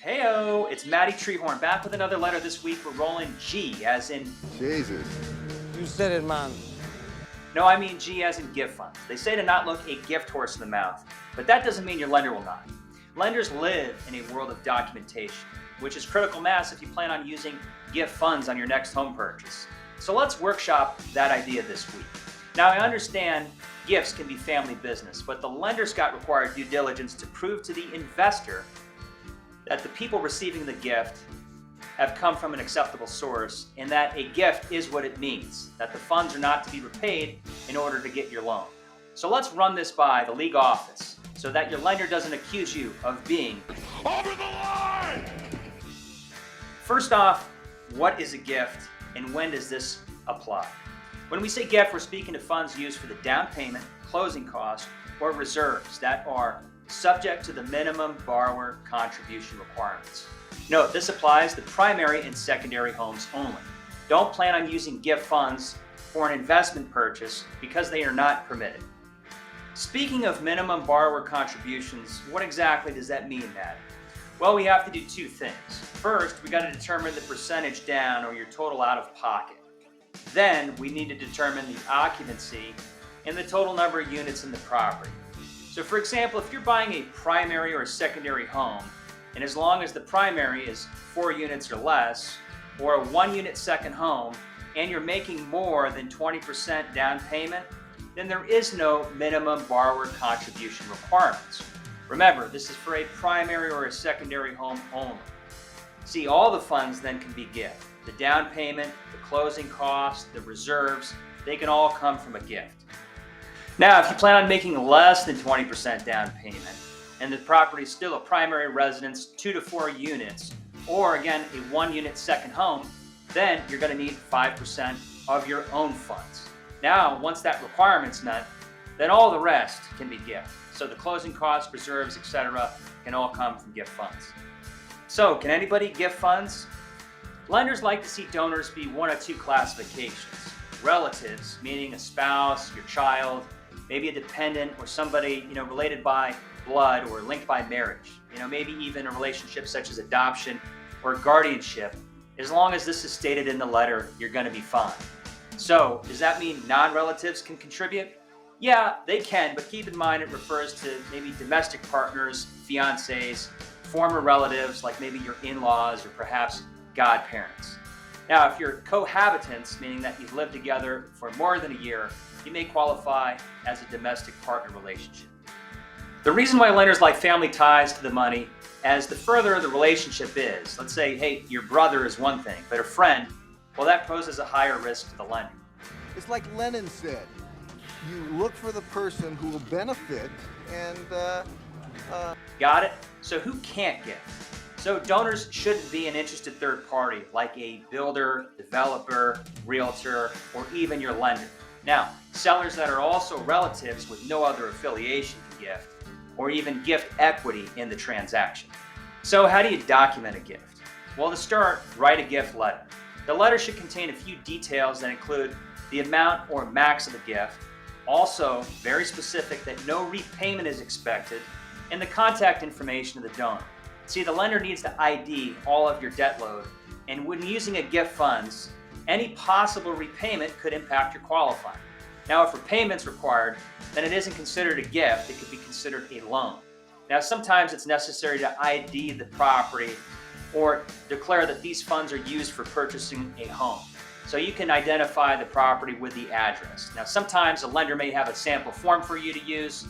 Heyo, it's Matty Treehorn back with another letter this week. We're rolling G as in... Jesus. You said it, man. No, I mean G as in gift funds. They say to not look a gift horse in the mouth, but that doesn't mean your lender will not. Lenders live in a world of documentation, which is critical mass if you plan on using gift funds on your next home purchase. So let's workshop that idea this week. Now, I understand gifts can be family business, but the lender's got required due diligence to prove to the investor that the people receiving the gift have come from an acceptable source and that a gift is what it means, that the funds are not to be repaid in order to get your loan. So let's run this by the league office so that your lender doesn't accuse you of being Over the line! First off, what is a gift and when does this apply? When we say gift, we're speaking of funds used for the down payment, closing costs, or reserves that are subject to the minimum borrower contribution requirements. Note, this applies to primary and secondary homes only. Don't plan on using gift funds for an investment purchase because they are not permitted. Speaking of minimum borrower contributions, what exactly does that mean, Matt? Well, we have to do two things. First, we got to determine the percentage down or your total out of pocket. Then we need to determine the occupancy and the total number of units in the property. So for example, if you're buying a primary or a secondary home, and as long as the primary is 4 units or less, or a 1-unit second home, and you're making more than 20% down payment, then there is no minimum borrower contribution requirements. Remember, this is for a primary or a secondary home only. See, all the funds then can be gift. The down payment, the closing costs, the reserves, they can all come from a gift. Now, if you plan on making less than 20% down payment, and the property is still a primary residence, 2 to 4 units, or again, a 1-unit second home, then you're going to need 5% of your own funds. Now, once that requirement's met, then all the rest can be gift. So the closing costs, reserves, etc. can all come from gift funds. So, can anybody gift funds? Lenders like to see donors be one of two classifications. Relatives, meaning a spouse, your child, maybe a dependent or somebody, related by blood or linked by marriage. Maybe even a relationship such as adoption or guardianship. As long as this is stated in the letter, you're going to be fine. So, does that mean non-relatives can contribute? Yeah, they can, but keep in mind it refers to maybe domestic partners, fiancés, former relatives like maybe your in-laws or perhaps godparents. Now, if you're cohabitants, meaning that you've lived together for more than a year, you may qualify as a domestic partner relationship. The reason why lenders like family ties to the money, as the further the relationship is, let's say, hey, your brother is one thing, but a friend, well, that poses a higher risk to the lender. It's like Lennon said, you look for the person who will benefit and Got it? So who can't gift? So donors shouldn't be an interested third party like a builder, developer, realtor, or even your lender. Now, sellers that are also relatives with no other affiliation can gift, or even gift equity in the transaction. So how do you document a gift? Well, to start, write a gift letter. The letter should contain a few details that include the amount or max of the gift, also very specific that no repayment is expected, and the contact information of the donor. See, the lender needs to ID all of your debt load, and when using a gift funds, any possible repayment could impact your qualifying. Now, if repayment's required, then it isn't considered a gift, it could be considered a loan. Now, sometimes it's necessary to ID the property or declare that these funds are used for purchasing a home. So you can identify the property with the address. Now, sometimes a lender may have a sample form for you to use,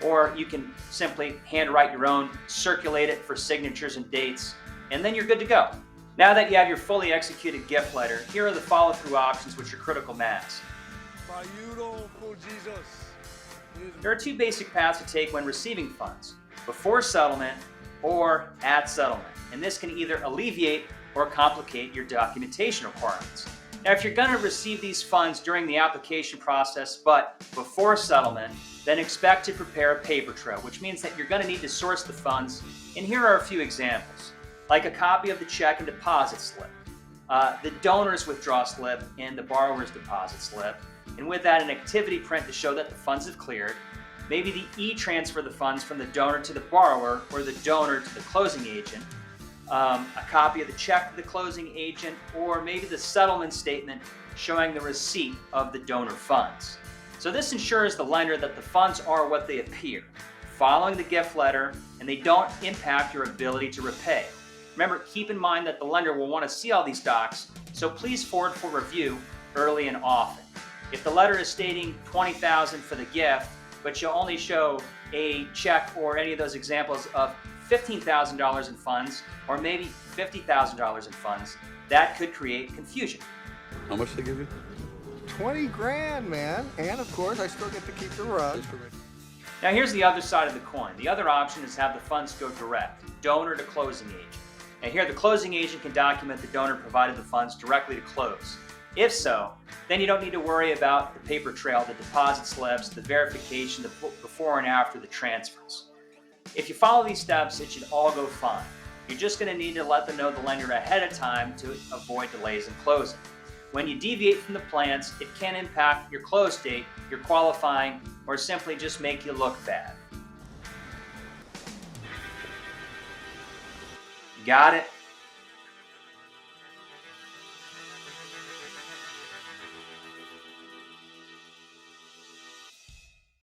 or you can simply handwrite your own, circulate it for signatures and dates, and then you're good to go. Now that you have your fully executed gift letter, here are the follow-through options which are critical mass. There are 2 basic paths to take when receiving funds, before settlement or at settlement, and this can either alleviate or complicate your documentation requirements. Now, if you're going to receive these funds during the application process but before settlement, then expect to prepare a paper trail, which means that you're going to need to source the funds, and here are a few examples, like a copy of the check and deposit slip, the donor's withdrawal slip and the borrower's deposit slip, and with that, an activity print to show that the funds have cleared, maybe the e-transfer of the funds from the donor to the borrower or the donor to the closing agent, a copy of the check to the closing agent, or maybe the settlement statement showing the receipt of the donor funds. So this ensures the lender that the funds are what they appear, following the gift letter, and they don't impact your ability to repay. Remember, keep in mind that the lender will want to see all these docs, so please forward for review early and often. If the letter is stating $20,000 for the gift, but you only show a check or any of those examples of $15,000 in funds, or maybe $50,000 in funds, that could create confusion. How much they give you? 20 grand, man. And of course, I still get to keep the rug. Now here's the other side of the coin. The other option is to have the funds go direct, donor to closing agent. And here the closing agent can document the donor provided the funds directly to close. If so, then you don't need to worry about the paper trail, the deposit slips, the verification, the before and after the transfers. If you follow these steps, it should all go fine. You're just going to need to let them know the lender ahead of time to avoid delays in closing. When you deviate from the plans, it can impact your close date, your qualifying, or simply just make you look bad. Got it?